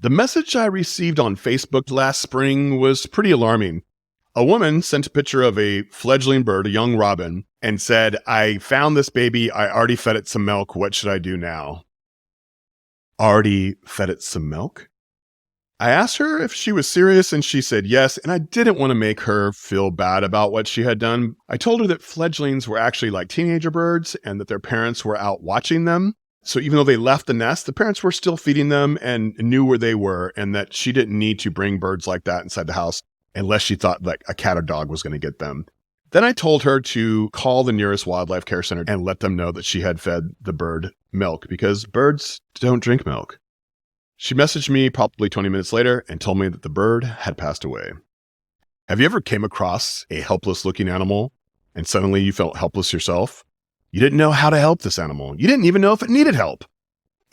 The message I received on Facebook last spring was pretty alarming. A woman sent a picture of a fledgling bird, a young robin, and said, "I found this baby. I already fed it some milk. What should I do now?" Already fed it some milk? I asked her if she was serious, and she said yes, and I didn't want to make her feel bad about what she had done. I told her that fledglings were actually like teenager birds and that their parents were out watching them. So even though they left the nest, the parents were still feeding them and knew where they were, and that she didn't need to bring birds like that inside the house unless she thought like a cat or dog was going to get them. Then I told her to call the nearest wildlife care center and let them know that she had fed the bird milk because birds don't drink milk. She messaged me probably 20 minutes later and told me that the bird had passed away. Have you ever came across a helpless looking animal and suddenly you felt helpless yourself? You didn't know how to help this animal. You didn't even know if it needed help.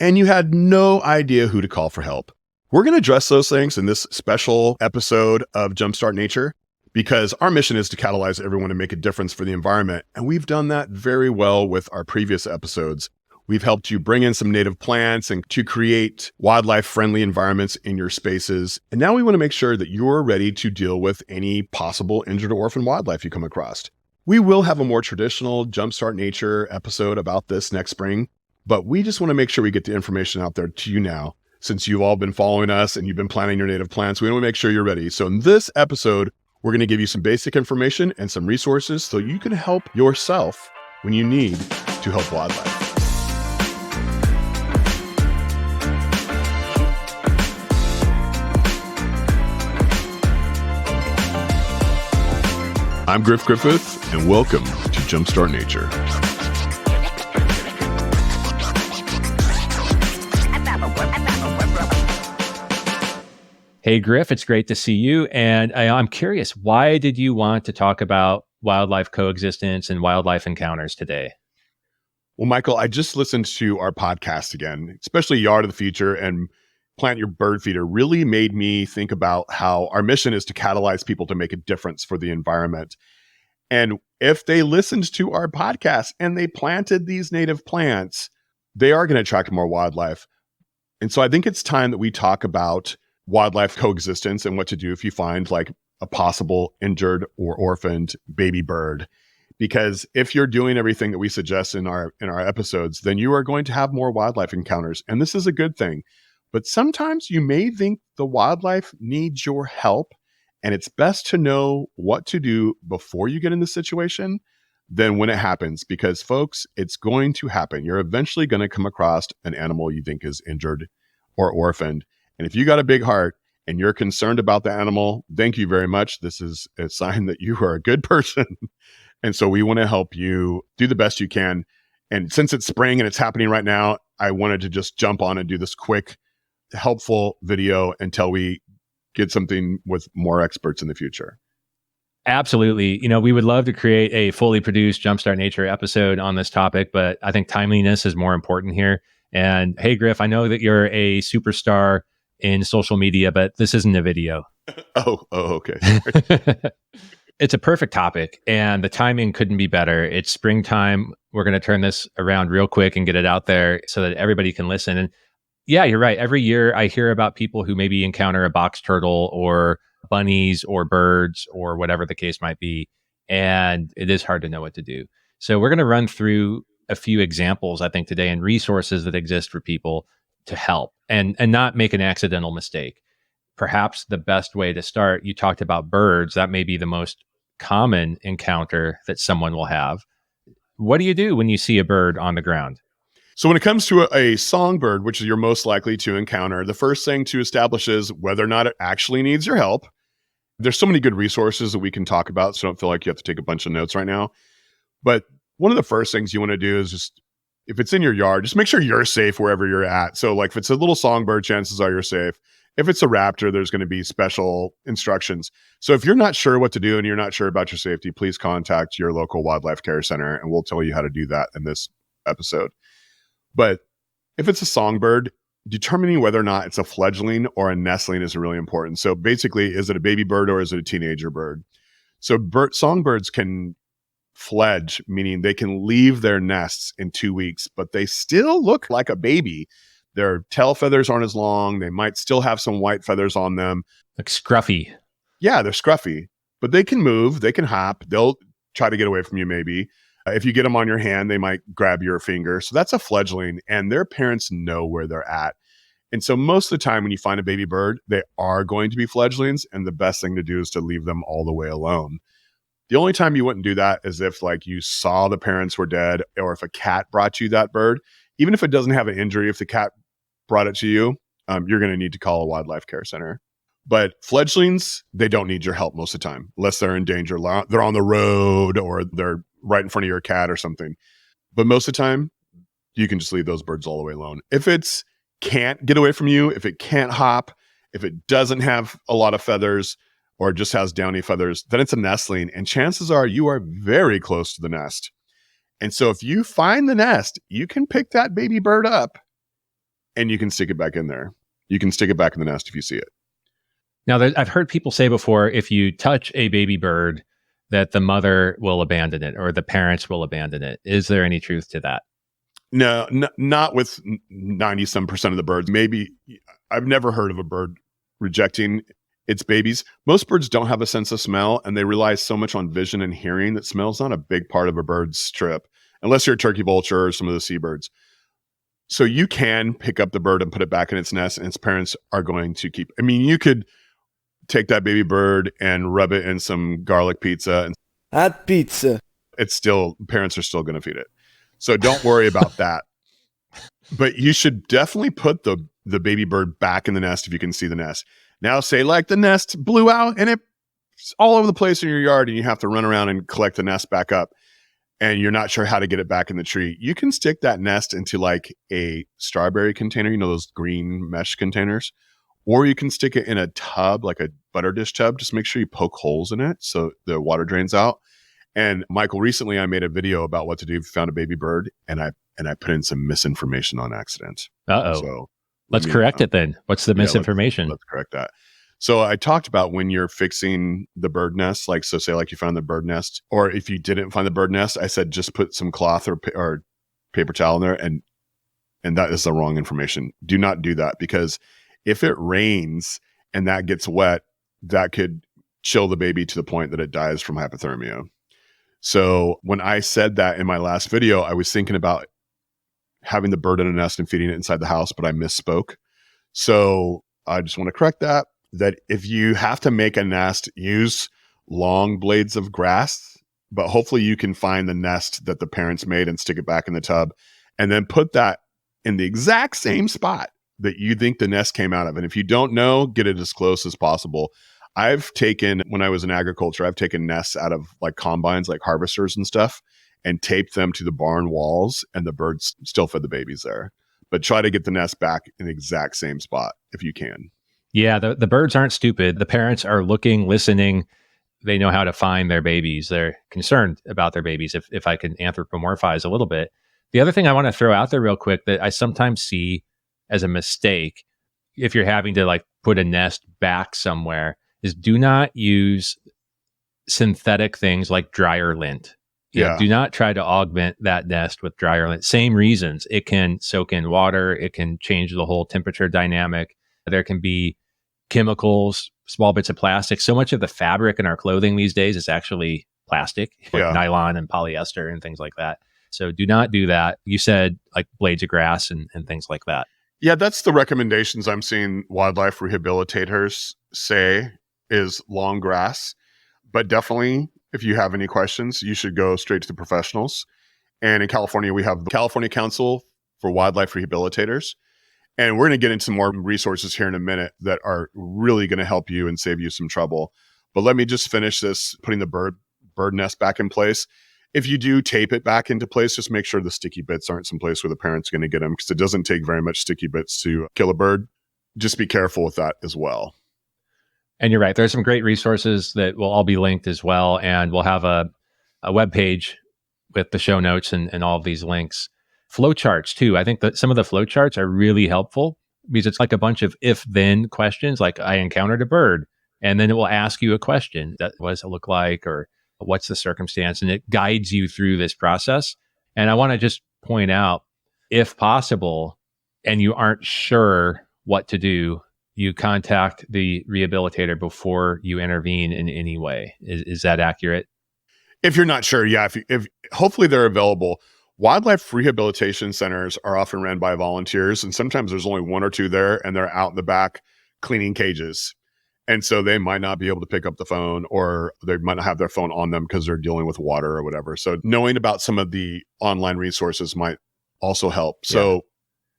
And you had no idea who to call for help. We're going to address those things in this special episode of Jumpstart Nature because our mission is to catalyze everyone and make a difference for the environment. And we've done that very well with our previous episodes. We've helped you bring in some native plants and to create wildlife-friendly environments in your spaces. And now we want to make sure that you're ready to deal with any possible injured or orphan wildlife you come across. We will have a more traditional Jumpstart Nature episode about this next spring, but we just want to make sure we get the information out there to you now. Since you've all been following us and you've been planting your native plants, we want to make sure you're ready. So in this episode, we're going to give you some basic information and some resources so you can help yourself when you need to help wildlife. I'm Griff Griffith, and welcome to Jumpstart Nature. Hey, Griff, it's great to see you. And I'm curious, why did you want to talk about wildlife coexistence and wildlife encounters today? Well, Michael, I just listened to our podcast again, especially Yard of the Future and Plant Your Bird Feeder really made me think about how our mission is to catalyze people to make a difference for the environment. And if they listened to our podcast and they planted these native plants, they are going to attract more wildlife. And so I think it's time that we talk about wildlife coexistence and what to do if you find like a possible injured or orphaned baby bird. Because if you're doing everything that we suggest in our episodes, then you are going to have more wildlife encounters. And this is a good thing. But sometimes you may think the wildlife needs your help, and it's best to know what to do before you get in the situation than when it happens. Because folks, it's going to happen. You're eventually going to come across an animal you think is injured or orphaned. And if you got a big heart and you're concerned about the animal, thank you very much. This is a sign that you are a good person. And so we want to help you do the best you can. And since it's spring and it's happening right now, I wanted to just jump on and do this quick helpful video until we get something with more experts in the future. Absolutely. We would love to create a fully produced Jumpstart Nature episode on this topic, but I think timeliness is more important here. And hey, Griff, I know that you're a superstar in social media, but this isn't a video. Oh, okay. It's a perfect topic and the timing couldn't be better. It's springtime. We're going to turn this around real quick and get it out there so that everybody can listen. And yeah, you're right. Every year I hear about people who maybe encounter a box turtle or bunnies or birds or whatever the case might be. And it is hard to know what to do. So we're going to run through a few examples, I think, today and resources that exist for people to help and not make an accidental mistake. Perhaps the best way to start, you talked about birds. That may be the most common encounter that someone will have. What do you do when you see a bird on the ground? So when it comes to a songbird, which is you're most likely to encounter, the first thing to establish is whether or not it actually needs your help. There's so many good resources that we can talk about, so don't feel like you have to take a bunch of notes right now. But one of the first things you want to do is just, if it's in your yard, just make sure you're safe wherever you're at. So like if it's a little songbird, chances are you're safe. If it's a raptor, there's going to be special instructions. So if you're not sure what to do and you're not sure about your safety, please contact your local wildlife care center and we'll tell you how to do that in this episode. But if it's a songbird, determining whether or not it's a fledgling or a nestling is really important. So basically, is it a baby bird or is it a teenager bird? So songbirds can fledge, meaning they can leave their nests in 2 weeks, but they still look like a baby Their tail feathers aren't as long. They might still have some white feathers on them. Like scruffy. Yeah, they're scruffy, but they can move. They can hop. They'll try to get away from you maybe. If you get them on your hand, they might grab your finger. So that's a fledgling, and their parents know where they're at. And so most of the time when you find a baby bird, they are going to be fledglings, and the best thing to do is to leave them all the way alone. The only time you wouldn't do that is if like you saw the parents were dead, or if a cat brought you that bird. Even if it doesn't have an injury, if the cat brought it to you, you're going to need to call a wildlife care center. But fledglings, they don't need your help most of the time, unless they're in danger. They're on the road or they're right in front of your cat or something. But most of the time, you can just leave those birds all the way alone. If it's can't get away from you, if it can't hop, if it doesn't have a lot of feathers or just has downy feathers, then it's a nestling. And chances are you are very close to the nest. And so if you find the nest, you can pick that baby bird up and you can stick it back in there. You can stick it back in the nest if you see it. Now, I've heard people say before, if you touch a baby bird, that the mother will abandon it or the parents will abandon it. Is there any truth to that? No, not with 90% of the birds. Maybe I've never heard of a bird rejecting its babies. Most birds don't have a sense of smell, and they rely so much on vision and hearing that smell's not a big part of a bird's trip, unless you're a turkey vulture or some of the seabirds. So you can pick up the bird and put it back in its nest, and its parents are going to keep. I mean, you could take that baby bird and rub it in some garlic pizza, and Hot pizza. Parents are still going to feed it. So don't worry about that. But you should definitely put the baby bird back in the nest if you can see the nest. Now, say like the nest blew out and it's all over the place in your yard and you have to run around and collect the nest back up and you're not sure how to get it back in the tree. You can stick that nest into like a strawberry container, you know, those green mesh containers, or you can stick it in a tub, like a butter dish tub. Just make sure you poke holes in it so the water drains out. And Michael, recently I made a video about what to do if you found a baby bird, and I put in some misinformation on accident. Uh-oh. So let's correct it then. What's the misinformation? Let's correct that. So I talked about when you're fixing the bird nest, like, so say like you found the bird nest, or if you didn't find the bird nest, I said just put some cloth or paper towel in there, and that is the wrong information. Do not do that, because if it rains and that gets wet, that could chill the baby to the point that it dies from hypothermia. So when I said that in my last video, I was thinking about having the bird in a nest and feeding it inside the house, but I misspoke. So I just want to correct that if you have to make a nest, use long blades of grass, but hopefully you can find the nest that the parents made and stick it back in the tub, and then put that in the exact same spot that you think the nest came out of. And if you don't know, get it as close as possible. When I was in agriculture, I've taken nests out of like combines, like harvesters and stuff, and taped them to the barn walls, and the birds still fed the babies there. But try to get the nest back in the exact same spot if you can. Yeah, the birds aren't stupid. The parents are looking, listening. They know how to find their babies. They're concerned about their babies, if I can anthropomorphize a little bit. The other thing I want to throw out there real quick that I sometimes see as a mistake, if you're having to like put a nest back somewhere, is do not use synthetic things like dryer lint. Do not try to augment that nest with dryer lint. Same reasons. It can soak in water. It can change the whole temperature dynamic. There can be chemicals, small bits of plastic. So much of the fabric in our clothing these days is actually plastic, like nylon and polyester and things like that. So do not do that. You said like blades of grass and things like that. Yeah, that's the recommendations I'm seeing wildlife rehabilitators say, is long grass. But definitely, if you have any questions, you should go straight to the professionals. And in California, we have the California Council for Wildlife Rehabilitators. And we're going to get into more resources here in a minute that are really going to help you and save you some trouble. But let me just finish this, putting the bird nest back in place. If you do tape it back into place, just make sure the sticky bits aren't someplace where the parents are going to get them, because it doesn't take very much sticky bits to kill a bird. Just be careful with that as well. And you're right. There's some great resources that will all be linked as well. And we'll have a web page with the show notes and all of these links. Flowcharts too. I think that some of the flowcharts are really helpful because it's like a bunch of if-then questions, like I encountered a bird, and then it will ask you a question. What does it look like? Or what's the circumstance? And it guides you through this process. And I want to just point out, if possible, and you aren't sure what to do, you contact the rehabilitator before you intervene in any way. Is that accurate? If you're not sure, yeah, if hopefully they're available. Wildlife rehabilitation centers are often ran by volunteers, and sometimes there's only one or two there, and they're out in the back cleaning cages. And so they might not be able to pick up the phone, or they might not have their phone on them because they're dealing with water or whatever. So knowing about some of the online resources might also help. So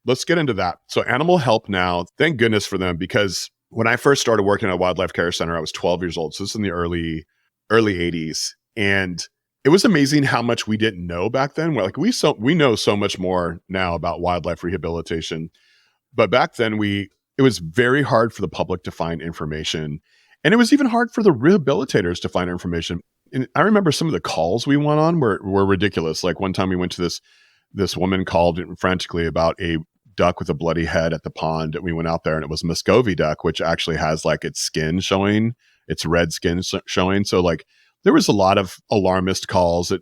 let's get into that. So Animal Help Now, thank goodness for them, because when I first started working at a wildlife care center, I was 12 years old. So this is in the early 80s. And it was amazing how much we didn't know back then. We're like, we know so much more now about wildlife rehabilitation. But back then it was very hard for the public to find information. And it was even hard for the rehabilitators to find information. And I remember some of the calls we went on were ridiculous. Like one time we went to this woman called frantically about a duck with a bloody head at the pond. And we went out there, and it was a Muscovy duck, which actually has like its skin showing, its red skin showing. So like there was a lot of alarmist calls that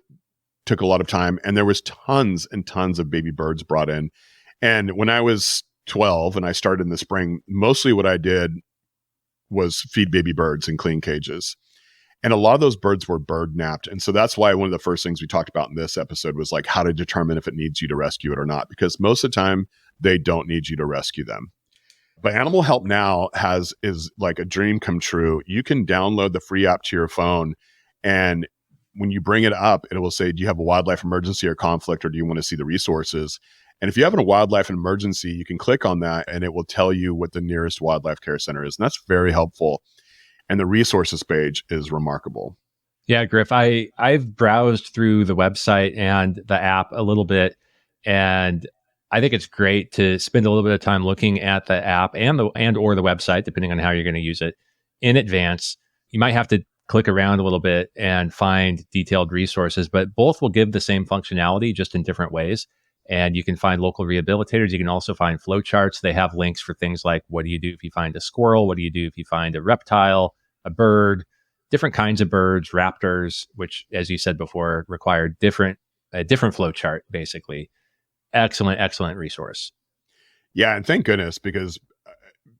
took a lot of time, and there was tons and tons of baby birds brought in. And when I was 12 and I started in the spring, mostly what I did was feed baby birds in clean cages. And a lot of those birds were bird napped. And so that's why one of the first things we talked about in this episode was like how to determine if it needs you to rescue it or not, because most of the time they don't need you to rescue them. But Animal Help Now is like a dream come true. You can download the free app to your phone, and when you bring it up, it will say, do you have a wildlife emergency or conflict, or do you want to see the resources? And if you have a wildlife emergency, you can click on that and it will tell you what the nearest wildlife care center is. And that's very helpful. And the resources page is remarkable. Yeah, Griff, I've browsed through the website and the app a little bit, and I think it's great to spend a little bit of time looking at the app and or the website, depending on how you're going to use it in advance. You might have to click around a little bit and find detailed resources, but both will give the same functionality, just in different ways. And you can find local rehabilitators. You can also find flowcharts. They have links for things like, what do you do if you find a squirrel? What do you do if you find a reptile, a bird, different kinds of birds, raptors, which, as you said before, require a different flowchart, basically. Excellent resource. Yeah. And thank goodness, because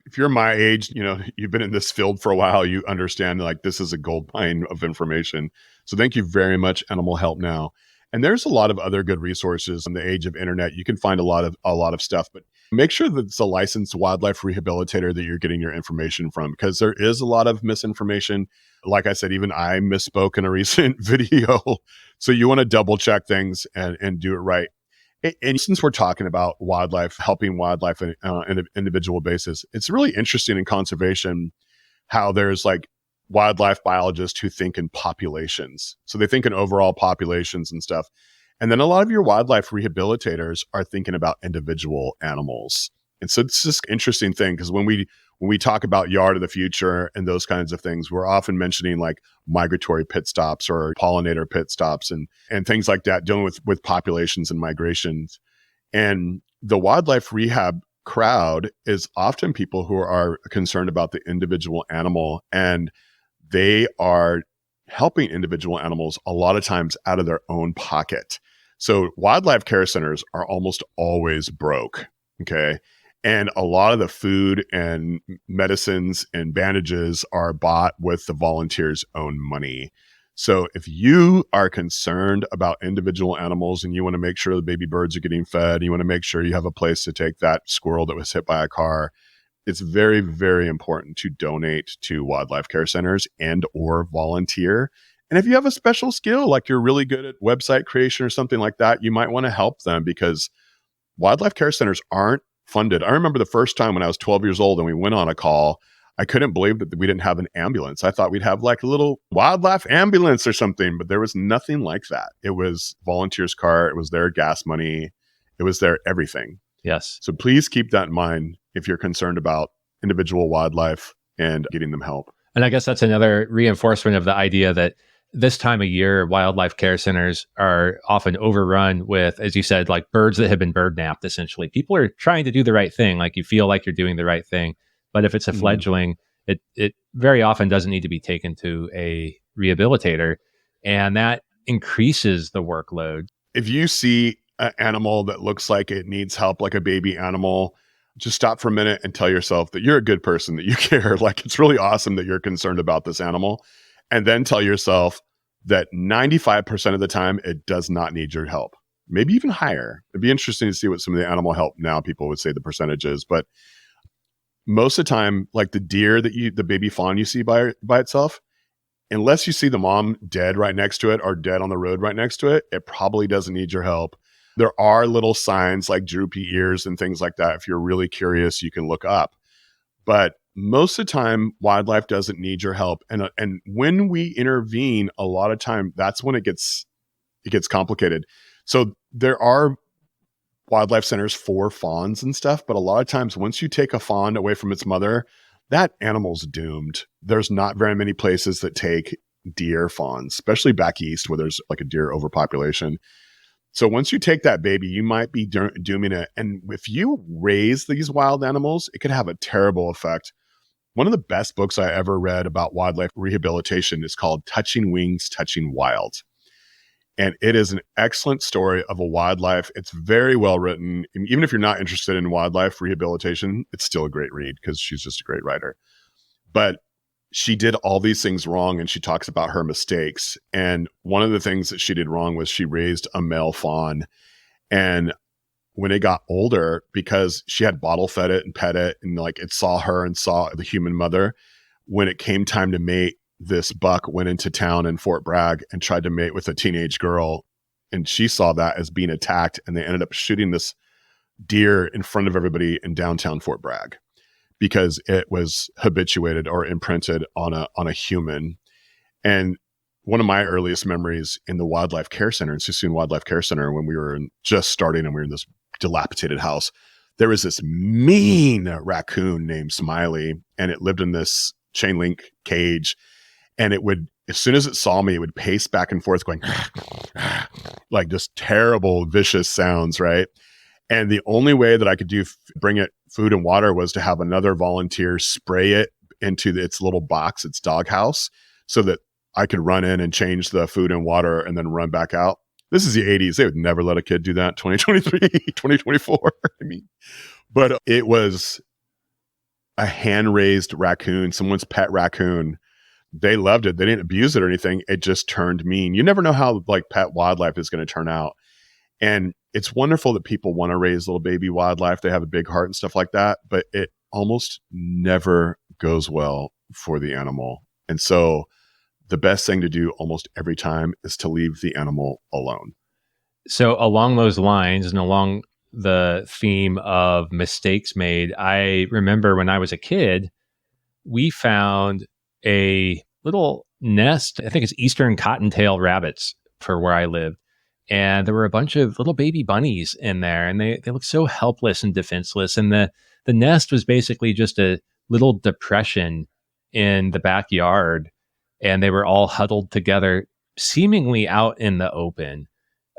if you're my age, you've been in this field for a while, you understand like this is a gold mine of information. So thank you very much, Animal Help Now. And there's a lot of other good resources in the age of internet. You can find a lot of stuff, but make sure that it's a licensed wildlife rehabilitator that you're getting your information from, because there is a lot of misinformation. Like I said, even I misspoke in a recent video. So you want to double check things and do it right. And since we're talking about wildlife, helping wildlife on an individual basis, it's really interesting in conservation how there's like wildlife biologists who think in populations. So they think in overall populations and stuff. And then a lot of your wildlife rehabilitators are thinking about individual animals. And so it's this interesting thing, because when we talk about yard of the future and those kinds of things, we're often mentioning like migratory pit stops or pollinator pit stops and things like that, dealing with populations and migrations. And the wildlife rehab crowd is often people who are concerned about the individual animal, and they are helping individual animals a lot of times out of their own pocket. So wildlife care centers are almost always broke. Okay. And a lot of the food and medicines and bandages are bought with the volunteers' own money. So if you are concerned about individual animals and you want to make sure the baby birds are getting fed, you want to make sure you have a place to take that squirrel that was hit by a car, it's very, very important to donate to wildlife care centers and or volunteer. And if you have a special skill, like you're really good at website creation or something like that, you might want to help them, because wildlife care centers aren't funded. I remember the first time when I was 12 years old and we went on a call, I couldn't believe that we didn't have an ambulance. I thought we'd have like a little wildlife ambulance or something, but there was nothing like that. It was volunteers' car. It was their gas money. It was their everything. Yes. So please keep that in mind if you're concerned about individual wildlife and getting them help. And I guess that's another reinforcement of the idea that this time of year, wildlife care centers are often overrun with, as you said, like birds that have been bird napped, essentially. People are trying to do the right thing. Like you feel like you're doing the right thing. But if it's a fledgling, it very often doesn't need to be taken to a rehabilitator. And that increases the workload. If you see an animal that looks like it needs help, like a baby animal, just stop for a minute and tell yourself that you're a good person, that you care. Like, it's really awesome that you're concerned about this animal. And then tell yourself that 95% of the time, it does not need your help. Maybe even higher. It'd be interesting to see what some of the animal help now people would say the percentage is. But most of the time, like the deer the baby fawn you see by itself, unless you see the mom dead right next to it or dead on the road right next to it, it probably doesn't need your help. There are little signs like droopy ears and things like that. If you're really curious, you can look up. But most of the time, wildlife doesn't need your help. And when we intervene, a lot of time, that's when it gets complicated. So there are wildlife centers for fawns and stuff, but a lot of times once you take a fawn away from its mother, that animal's doomed. There's not very many places that take deer fawns, especially back east where there's like a deer overpopulation. So once you take that baby, you might be dooming it. And if you raise these wild animals, it could have a terrible effect. One of the best books I ever read about wildlife rehabilitation is called Touching Wings, Touching Wild. And it is an excellent story of a wildlife. It's very well written. And even if you're not interested in wildlife rehabilitation, it's still a great read because she's just a great writer. But she did all these things wrong, and she talks about her mistakes. And one of the things that she did wrong was she raised a male fawn. And when it got older, because she had bottle fed it and pet it, and like it saw her and saw the human mother, when it came time to mate, this buck went into town in Fort Bragg and tried to mate with a teenage girl. And she saw that as being attacked. And they ended up shooting this deer in front of everybody in downtown Fort Bragg because it was habituated or imprinted on a human. And one of my earliest memories in the Wildlife Care Center, in Suisun Wildlife Care Center, when we were just starting and we were in this dilapidated house, there was this mean raccoon named Smiley, and it lived in this chain link cage. And it would, as soon as it saw me, it would pace back and forth going like just terrible, vicious sounds, right? And the only way that I could bring it food and water was to have another volunteer spray it into its little box, its doghouse, so that I could run in and change the food and water and then run back out. This is the 80s. They would never let a kid do that. 2023, 2024. I mean, but it was a hand-raised raccoon, someone's pet raccoon. They loved it. They didn't abuse it or anything. It just turned mean. You never know how like pet wildlife is going to turn out. And it's wonderful that people want to raise little baby wildlife. They have a big heart and stuff like that, but it almost never goes well for the animal. And so the best thing to do almost every time is to leave the animal alone. So along those lines and along the theme of mistakes made, I remember when I was a kid, we found a little nest. I think it's eastern cottontail rabbits for where I lived. And there were a bunch of little baby bunnies in there, and they looked so helpless and defenseless. And the nest was basically just a little depression in the backyard, and they were all huddled together, seemingly out in the open.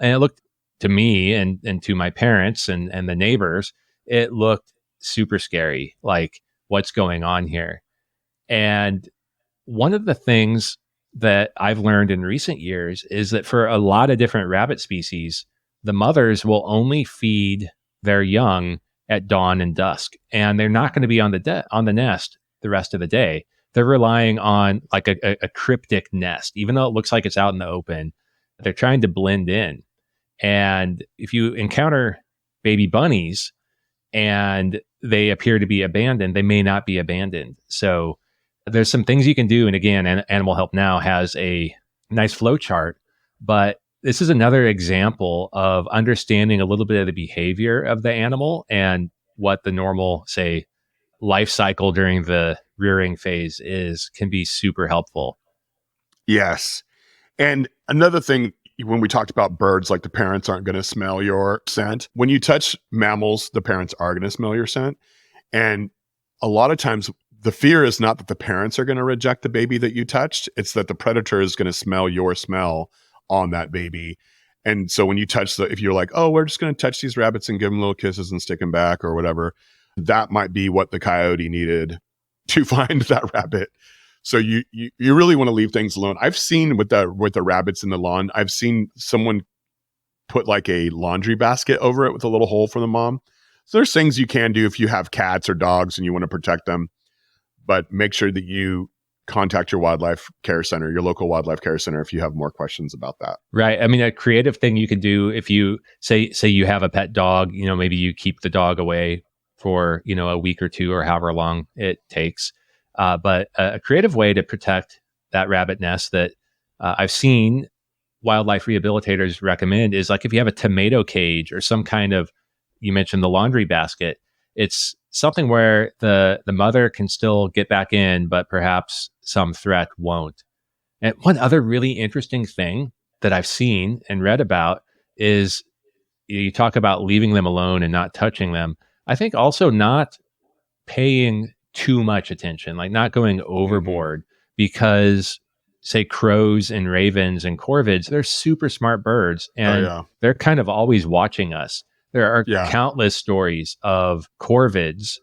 And it looked to me and to my parents and the neighbors, it looked super scary. Like, what's going on here? And one of the things that I've learned in recent years is that for a lot of different rabbit species, the mothers will only feed their young at dawn and dusk, and they're not going to be on the nest the rest of the day. They're relying on like a cryptic nest, even though it looks like it's out in the open. They're trying to blend in. And if you encounter baby bunnies and they appear to be abandoned, they may not be abandoned. So there's some things you can do. And again, Animal Help Now has a nice flow chart, but this is another example of understanding a little bit of the behavior of the animal and what the normal, say, life cycle during the rearing phase can be super helpful. Yes. And another thing, when we talked about birds, like the parents aren't going to smell your scent. When you touch mammals, the parents are going to smell your scent. And a lot of times the fear is not that the parents are going to reject the baby that you touched. It's that the predator is going to smell your smell on that baby. And so when you touch if you're like, oh, we're just going to touch these rabbits and give them little kisses and stick them back or whatever, that might be what the coyote needed to find that rabbit. So you really want to leave things alone. I've seen with the rabbits in the lawn, I've seen someone put like a laundry basket over it with a little hole for the mom. So there's things you can do if you have cats or dogs and you want to protect them, but make sure that you contact your wildlife care center, your local wildlife care center, if you have more questions about that. Right. I mean, a creative thing you could do if you say you have a pet dog, maybe you keep the dog away for, a week or two or however long it takes. But a creative way to protect that rabbit nest that I've seen wildlife rehabilitators recommend is like if you have a tomato cage or some kind of, you mentioned the laundry basket, it's something where the mother can still get back in, but perhaps some threat won't. And one other really interesting thing that I've seen and read about is you talk about leaving them alone and not touching them. I think also not paying too much attention, like not going overboard, because say crows and ravens and corvids, they're super smart birds and they're kind of always watching us. There are countless stories of corvids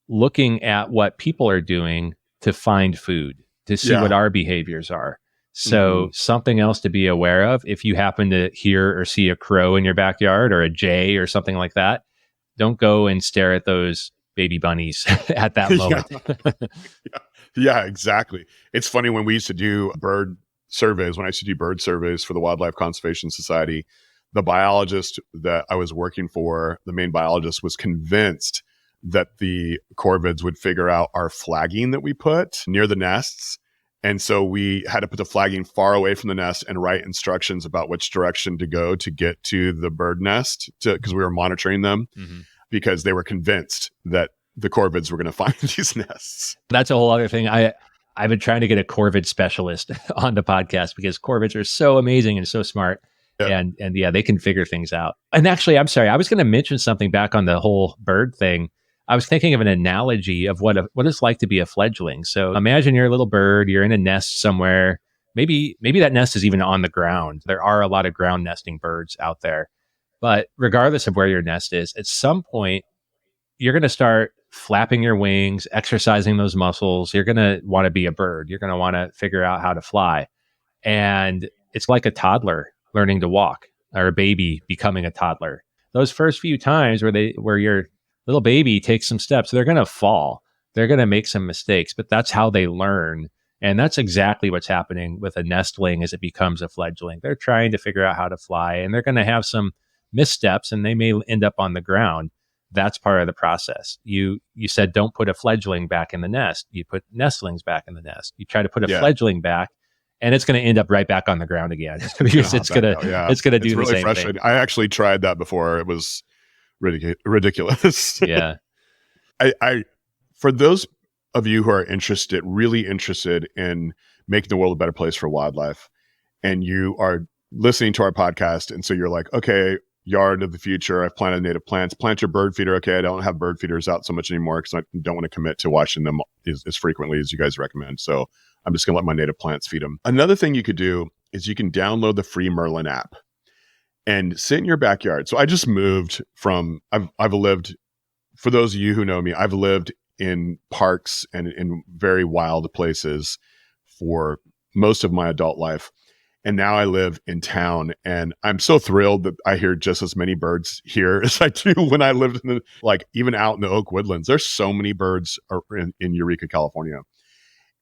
looking at what people are doing to find food, to see what our behaviors are. So something else to be aware of, if you happen to hear or see a crow in your backyard or a jay or something like that, don't go and stare at those baby bunnies at that moment. Yeah, exactly. It's funny when we used to do bird surveys, when I used to do bird surveys for the Wildlife Conservation Society, the biologist that I was working for, the main biologist, was convinced that the corvids would figure out our flagging that we put near the nests. And so we had to put the flagging far away from the nest and write instructions about which direction to go to get to the bird nest, because we were monitoring them, because they were convinced that the corvids were going to find these nests. That's a whole other thing. I've been trying to get a corvid specialist on the podcast because corvids are so amazing and so smart. And they can figure things out. And actually, I'm sorry, I was going to mention something back on the whole bird thing. I was thinking of an analogy of what it's like to be a fledgling. So imagine you're a little bird, you're in a nest somewhere. Maybe that nest is even on the ground. There are a lot of ground nesting birds out there. But regardless of where your nest is, at some point, you're going to start flapping your wings, exercising those muscles. You're going to want to be a bird. You're going to want to figure out how to fly. And it's like a toddler learning to walk, or a baby becoming a toddler. Those first few times where your little baby takes some steps, they're going to fall. They're going to make some mistakes, but that's how they learn. And that's exactly what's happening with a nestling as it becomes a fledgling. They're trying to figure out how to fly, and they're going to have some missteps, and they may end up on the ground. That's part of the process. You said don't put a fledgling back in the nest. You put nestlings back in the nest. You try to put a fledgling back, and it's going to end up right back on the ground again because it's going to do the same thing. I actually tried that before. It was ridiculous. Yeah. I for those of you who are really interested in making the world a better place for wildlife, and you are listening to our podcast, and so you're like, okay, yard of the future, I've planted native plants, plant your bird feeder. Okay, I don't have bird feeders out so much anymore because I don't want to commit to washing them as frequently as you guys recommend. So I'm just going to let my native plants feed them. Another thing you could do is you can download the free Merlin app and sit in your backyard. So I just moved from, I've lived, for those of you who know me, I've lived in parks and in very wild places for most of my adult life. And now I live in town, and I'm so thrilled that I hear just as many birds here as I do when I lived in even out in the oak woodlands. There's so many birds in Eureka, California.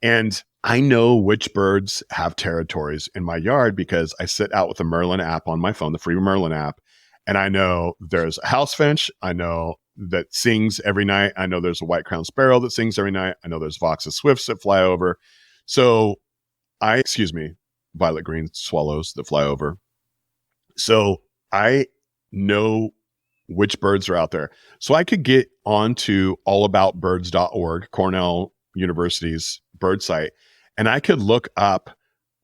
And I know which birds have territories in my yard because I sit out with the Merlin app on my phone, the free Merlin app. And I know there's a house finch. I know that sings every night. I know there's a white-crowned sparrow that sings every night. I know there's Vox's swifts that fly over. So violet green swallows that fly over. So I know which birds are out there. So I could get onto allaboutbirds.org, Cornell University's bird site, and I could look up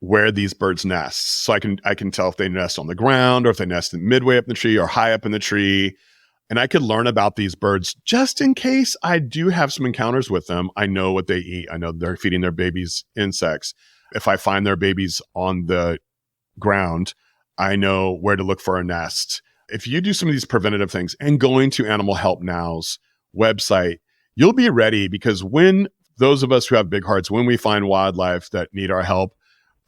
where these birds nest. So I can tell if they nest on the ground or if they nest midway up in the tree or high up in the tree. And I could learn about these birds just in case I do have some encounters with them. I know what they eat. I know they're feeding their babies insects. If I find their babies on the ground, I know where to look for a nest. If you do some of these preventative things and going to Animal Help Now's website, you'll be ready, because when those of us who have big hearts, when we find wildlife that need our help,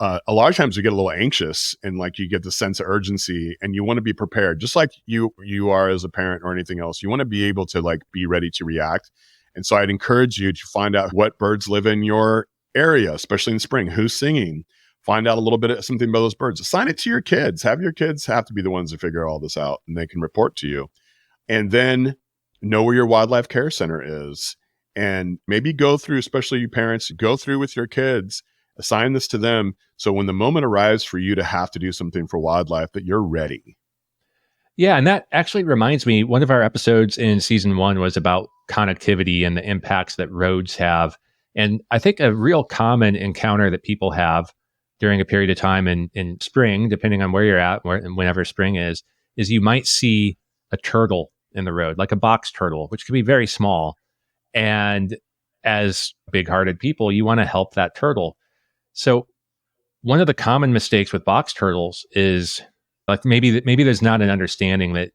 a lot of times you get a little anxious and like you get the sense of urgency and you want to be prepared, just like you are as a parent or anything else. You want to be able to like be ready to react. And so I'd encourage you to find out what birds live in your area, especially in spring, who's singing. Find out a little bit of something about those birds. Assign it to your kids. Have your kids have to be the ones to figure all this out, and they can report to you. And then know where your wildlife care center is. And maybe go through, especially you parents, go through with your kids, assign this to them. So when the moment arrives for you to have to do something for wildlife, that you're ready. Yeah. And that actually reminds me, one of our episodes in season 1 was about connectivity and the impacts that roads have. And I think a real common encounter that people have during a period of time in spring, depending on where you're at, whenever spring is you might see a turtle in the road, like a box turtle, which can be very small. And as big-hearted people, you want to help that turtle. So one of the common mistakes with box turtles is like maybe there's not an understanding that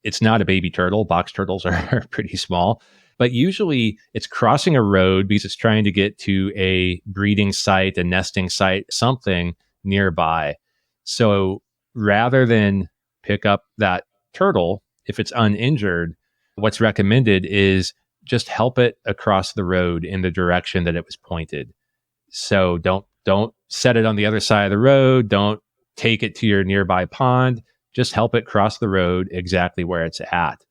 it's not a baby turtle. Box turtles are pretty small, but usually it's crossing a road because it's trying to get to a breeding site, a nesting site, something nearby. So rather than pick up that turtle, if it's uninjured, what's recommended is just help it across the road in the direction that it was pointed. So don't set it on the other side of the road. Don't take it to your nearby pond. Just help it cross the road exactly where it's at.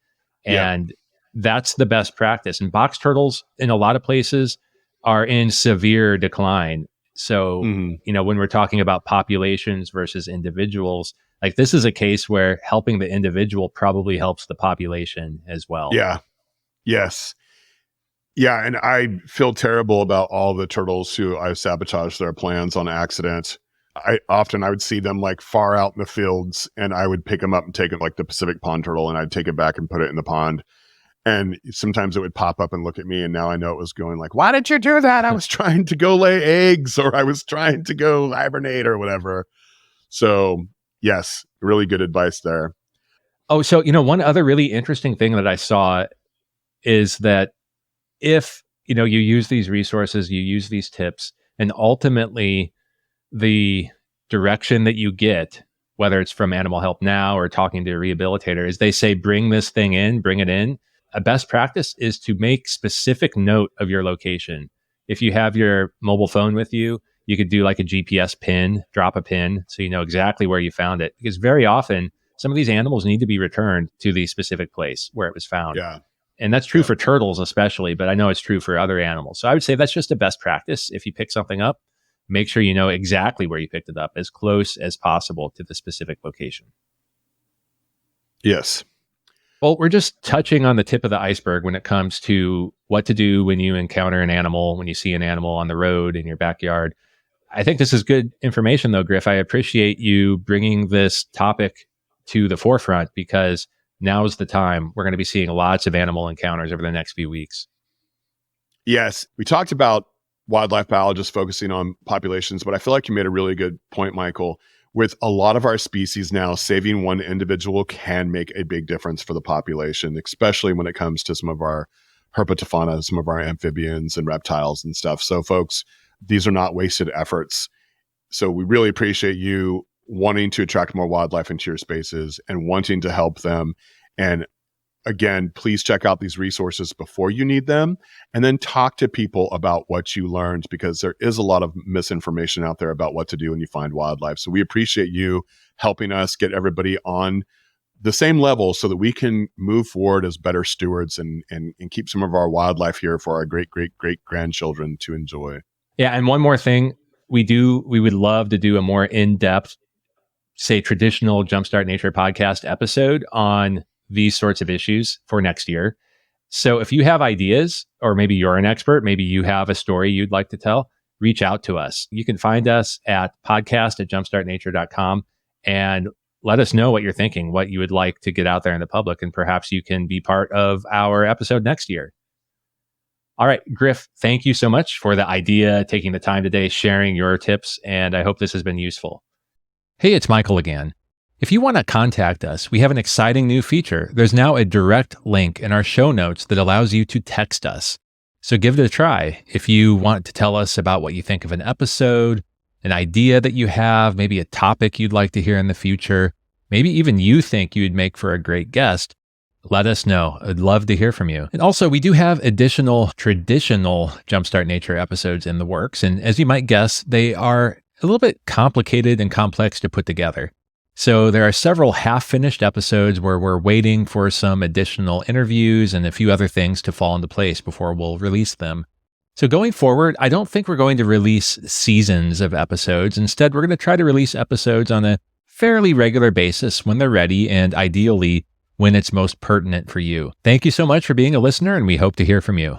And that's the best practice. And box turtles in a lot of places are in severe decline. So, when we're talking about populations versus individuals, like this is a case where helping the individual probably helps the population as well. Yeah. Yes. Yeah. And I feel terrible about all the turtles who I sabotaged their plans on accident. I would see them like far out in the fields, and I would pick them up and take it like the Pacific pond turtle, and I'd take it back and put it in the pond. And sometimes it would pop up and look at me, and now I know it was going like, why did you do that? I was trying to go lay eggs, or I was trying to go hibernate or whatever. So yes, really good advice there. Oh, so, one other really interesting thing that I saw is that if, you use these resources, you use these tips, and ultimately the direction that you get, whether it's from Animal Help Now or talking to a rehabilitator, is they say, bring this thing in, bring it in. A best practice is to make specific note of your location. If you have your mobile phone with you, you could do like a GPS pin, drop a pin, so you know exactly where you found it. Because very often, some of these animals need to be returned to the specific place where it was found. Yeah. And that's true for turtles especially, but I know it's true for other animals. So I would say that's just a best practice. If you pick something up, make sure you know exactly where you picked it up, as close as possible to the specific location. Yes. Well, we're just touching on the tip of the iceberg when it comes to what to do when you encounter an animal, when you see an animal on the road in your backyard. I think this is good information, though, Griff. I appreciate you bringing this topic to the forefront, because now's the time. We're going to be seeing lots of animal encounters over the next few weeks. Yes. We talked about wildlife biologists focusing on populations, but I feel like you made a really good point, Michael. With a lot of our species now, saving one individual can make a big difference for the population, especially when it comes to some of our herpetofauna, some of our amphibians and reptiles and stuff. So folks, these are not wasted efforts. So we really appreciate you wanting to attract more wildlife into your spaces and wanting to help them. And again, please check out these resources before you need them, and then talk to people about what you learned, because there is a lot of misinformation out there about what to do when you find wildlife. So we appreciate you helping us get everybody on the same level so that we can move forward as better stewards and keep some of our wildlife here for our great grandchildren to enjoy. Yeah. And one more thing, we would love to do a more in-depth, say, traditional Jumpstart Nature podcast episode on these sorts of issues for next year. So if you have ideas, or maybe you're an expert, maybe you have a story you'd like to tell, reach out to us. You can find us at podcast@jumpstartnature.com and let us know what you're thinking, what you would like to get out there in the public, and perhaps you can be part of our episode next year. All right, Griff, thank you so much for the idea, taking the time today, sharing your tips, and I hope this has been useful. Hey, it's Michael again. If you want to contact us, we have an exciting new feature. There's now a direct link in our show notes that allows you to text us. So give it a try. If you want to tell us about what you think of an episode, an idea that you have, maybe a topic you'd like to hear in the future, maybe even you think you'd make for a great guest, let us know. I'd love to hear from you. And also, we do have additional traditional Jumpstart Nature episodes in the works. And as you might guess, they are a little bit complicated and complex to put together. So there are several half-finished episodes where we're waiting for some additional interviews and a few other things to fall into place before we'll release them. So going forward, I don't think we're going to release seasons of episodes. Instead, we're going to try to release episodes on a fairly regular basis when they're ready, and ideally when it's most pertinent for you. Thank you so much for being a listener, and we hope to hear from you.